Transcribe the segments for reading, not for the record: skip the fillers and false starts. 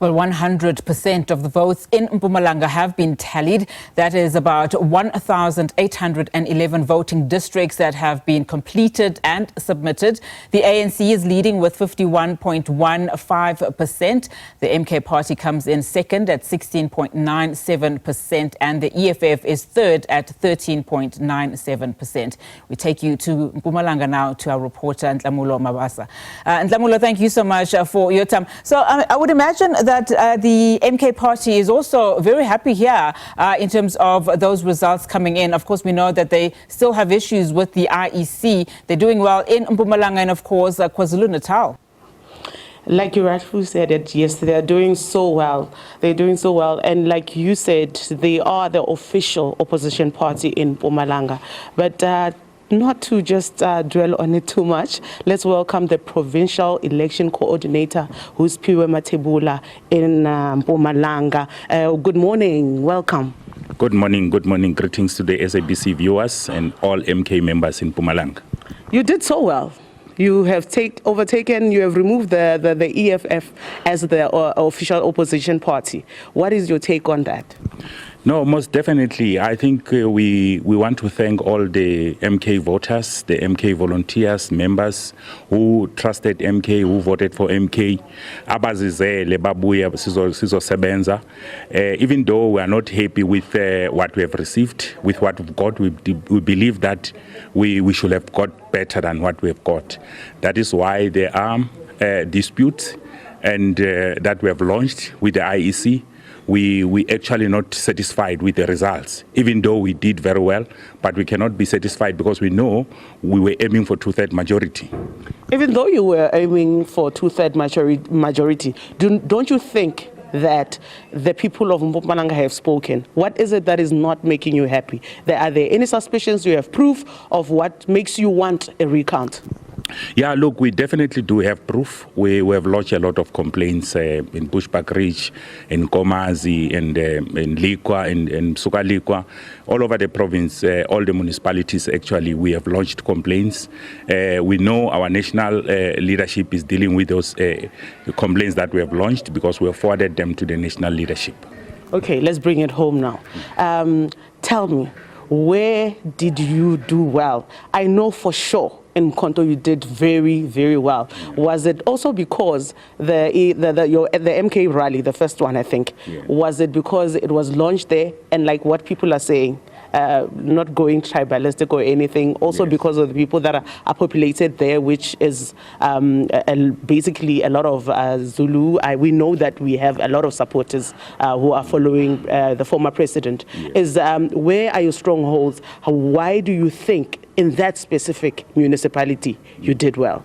Well, 100% of the votes in Mpumalanga have been tallied. That is about 1,811 voting districts that have been completed and submitted. The ANC is leading with 51.15%. The MK party comes in second at 16.97%, and the EFF is third at 13.97%. We take you to Mpumalanga now to our reporter, Nhlamulo Mabasa. Nhlamulo, thank you so much for your time. So I would imagine that the MK party is also very happy here in terms of those results coming in. Of course, we know that they still have issues with the IEC. They're doing well in Mpumalanga and, of course, KwaZulu-Natal. Like you rightfully said it, yes, they are doing so well. They're doing so well. And like you said, they are the official opposition party in Mpumalanga. But not to just dwell on it too much, let's welcome the provincial election coordinator, who's Piwe Matebula in Mpumalanga. Good morning, welcome. Good morning, greetings to the SABC viewers and all MK members in Mpumalanga. You did so well. You have you have removed the EFF as the official opposition party. What is your take on that? No, most definitely. I think we want to thank all the MK voters, the MK volunteers, members who trusted MK, who voted for MK. Even though we are not happy with what we have received, with what we've got, we believe that we should have got better than what we have got. That is why there are disputes and that we have launched with the IEC. We actually not satisfied with the results, even though we did very well, but we cannot be satisfied because we know we were aiming for two-thirds majority. Even though you were aiming for two-thirds majority, don't you think that the people of Mpumalanga have spoken? What is it that is not making you happy? Are there any suspicions? You have proof of what makes you want a recount? Yeah, look, we definitely do have proof. We have lodged a lot of complaints in Bushbuck Ridge, in Komazi, and in Likwa, in Sukalikwa, all over the province, all the municipalities actually, we have lodged complaints. We know our national leadership is dealing with those complaints that we have launched because we have forwarded them to the national leadership. Okay, let's bring it home now. Tell me, where did you do well? I know for sure in Mkonto you did very, very well. Was it also because the MK rally, the first one, I think, was it because it was launched there and like what people are saying, not going tribalistic or anything, also because of the people that are populated there, which is basically a lot of Zulu. We know that we have a lot of supporters who are following the former president. Where are your strongholds? Why do you think in that specific municipality you did well?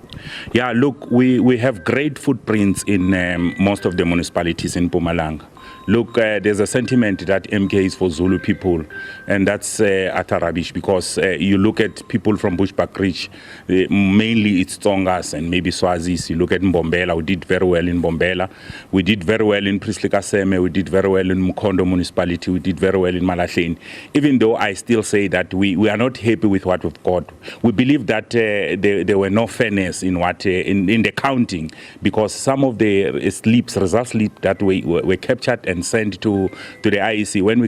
Yeah, look, we have great footprints in most of the municipalities in Mpumalanga. Look, there's a sentiment that MK is for Zulu people, and that's utter rubbish because you look at people from Bushbuck Ridge, mainly it's Tongas and maybe Swazis. You look at Mbombela, we did very well in Mbombela. We did very well in Prislika-Seme, we did very well in Mkondo municipality, we did very well in Malahleni. Even though I still say that we are not happy with what we've got. We believe that there were no fairness in in the counting because some of the result slips that were captured and sent to the IEC. When we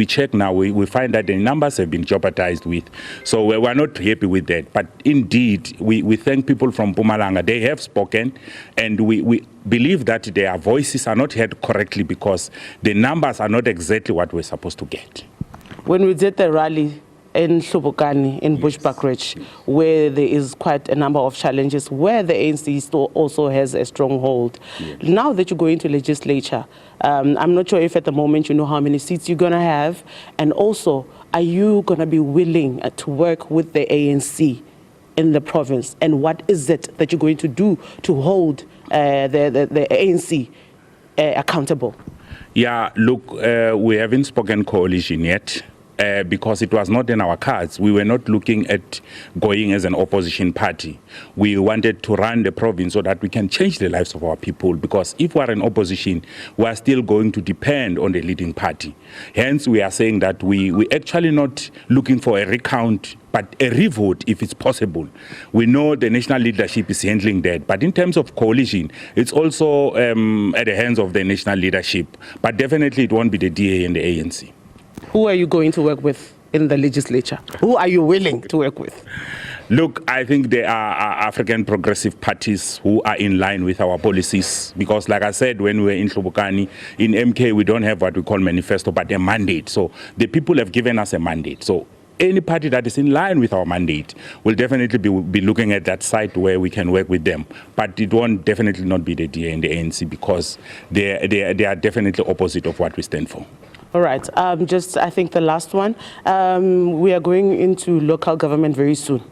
check now, we find that the numbers have been jeopardized with. So we're not happy with that. But indeed, we thank people from Mpumalanga. They have spoken, and we believe that their voices are not heard correctly because the numbers are not exactly what we're supposed to get. When we did the rally in Hlobokani, in Bushbuck Ridge, where there is quite a number of challenges, where the ANC still also has a stronghold. Now that you go into legislature, I'm not sure if at the moment you know how many seats you're going to have, and also, are you going to be willing to work with the ANC in the province, and what is it that you're going to do to hold the ANC accountable? Yeah, look, we haven't spoken coalition yet. because it was not in our cards. We were not looking at going as an opposition party. We wanted to run the province so that we can change the lives of our people, because if we are in opposition, we are still going to depend on the leading party. Hence, we are saying that we actually not looking for a recount, but a revote if it's possible. We know the national leadership is handling that, but in terms of coalition, it's also at the hands of the national leadership. But definitely it won't be the DA and the ANC. Who are you going to work with in the legislature? Who are you willing to work with? Look, I think there are African progressive parties who are in line with our policies, because like I said, when we were in Hlobokani, in MK, we don't have what we call manifesto, but a mandate. So the people have given us a mandate. So any party that is in line with our mandate will definitely be looking at that site where we can work with them. But it won't definitely not be the DA and the ANC, because they are definitely opposite of what we stand for. All right. Just, I think the last one. We are going into local government very soon.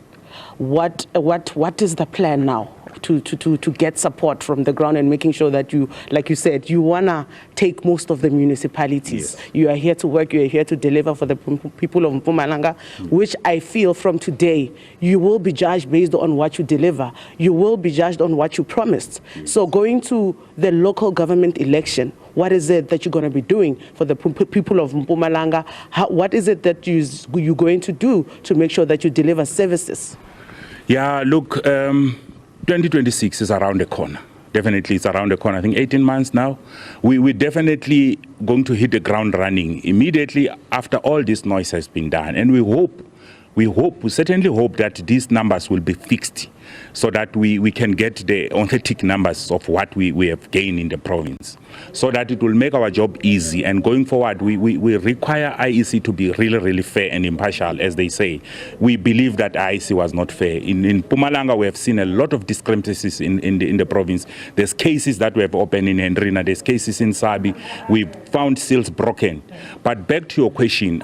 What is the plan now to get support from the ground and making sure that you, like you said, you want to take most of the municipalities? Yes. You are here to work, you are here to deliver for the people of Mpumalanga, which I feel from today, you will be judged based on what you deliver. You will be judged on what you promised. Yes. So going to the local government election, what is it that you're going to be doing for the people of Mpumalanga? What is it that you're going to do to make sure that you deliver services? Yeah, look, 2026 is around the corner. Definitely, it's around the corner. I think 18 months now. We're definitely going to hit the ground running immediately after all this noise has been done. And we certainly hope that these numbers will be fixed, so that we can get the authentic numbers of what we have gained in the province, so that it will make our job easy. And going forward, we require IEC to be really, really fair and impartial, as they say. We believe that IEC was not fair. In Mpumalanga, we have seen a lot of discrepancies in the province. There's cases that we have opened in Hendrina, there's cases in Sabi. We found seals broken. But back to your question,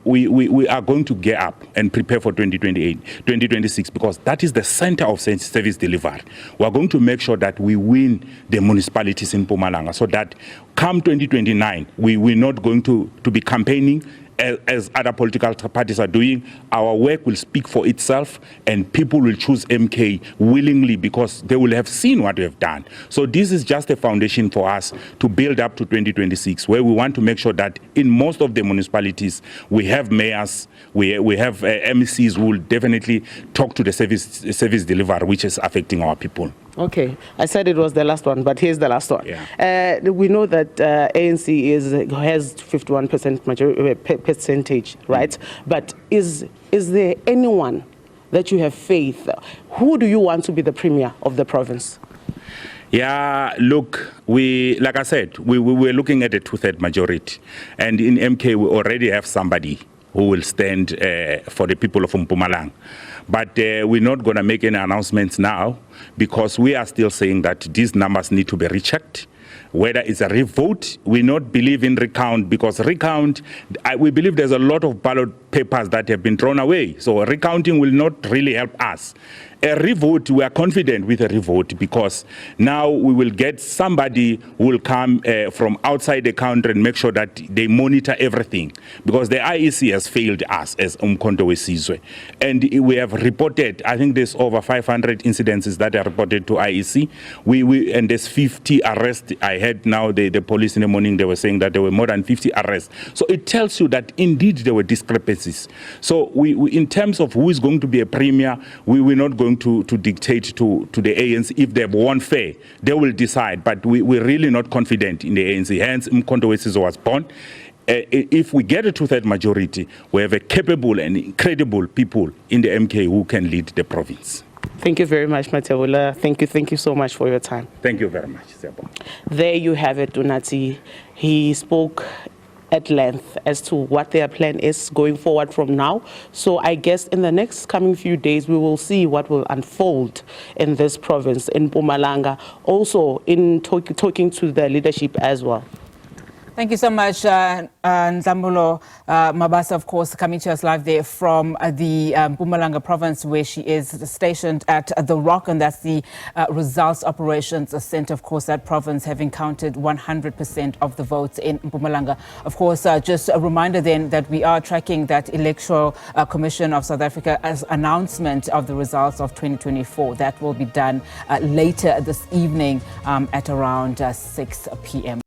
we are going to gear up and prepare for 2026, because that is the center of service delivery. We are going to make sure that we win the municipalities in Mpumalanga, so that come 2029, we're not going to be campaigning as other political parties are doing. Our work will speak for itself, and people will choose MK willingly, because they will have seen what we have done. So this is just a foundation for us to build up to 2026, where we want to make sure that in most of the municipalities, we have mayors, we have MECs who will definitely talk to the service delivery, which is affecting our people. Okay, I said it was the last one, but here's the last one. Yeah. We know that ANC has 51% percentage, right? But is there anyone that you have faith? Who do you want to be the premier of the province? Yeah, look, like I said, we were looking at a 2/3 majority, and in MK we already have somebody who will stand for the people of Mpumalanga. But we're not going to make any announcements now, because we are still saying that these numbers need to be rechecked. Whether it's a revote, we not believe in recount, because recount, we believe there's a lot of ballot papers that have been thrown away. So recounting will not really help us. A revote, we are confident with a revote, because now we will get somebody who will come from outside the country and make sure that they monitor everything, because the IEC has failed us as Umkhonto weSizwe. And we have reported, I think there's over 500 incidences that are reported to IEC. And there's 50 arrests. I heard now the police in the morning, they were saying that there were more than 50 arrests. So it tells you that indeed there were discrepancies. So we in terms of who is going to be a premier, we're not going to dictate to the ANC. If they've won fair, they will decide. But we're really not confident in the ANC. Hence, Umkhonto weSizwe was born. If we get a 2/3 majority, we have a capable and incredible people in the MK who can lead the province. Thank you very much, Matebula. Thank you so much for your time. Thank you very much, Sebo. There you have it, Dunati. He spoke at length as to what their plan is going forward from now. So I guess in the next coming few days, we will see what will unfold in this province, in Mpumalanga, also in talking to the leadership as well. Thank you so much, Nhlamulo Mabasa, of course, coming to us live there from the Mpumalanga province, where she is stationed at The Rock, and that's the Results Operations Center, of course, that province having counted 100% of the votes in Mpumalanga. Of course, just a reminder then that we are tracking that Electoral Commission of South Africa's announcement of the results of 2024. That will be done later this evening at around 6 p.m.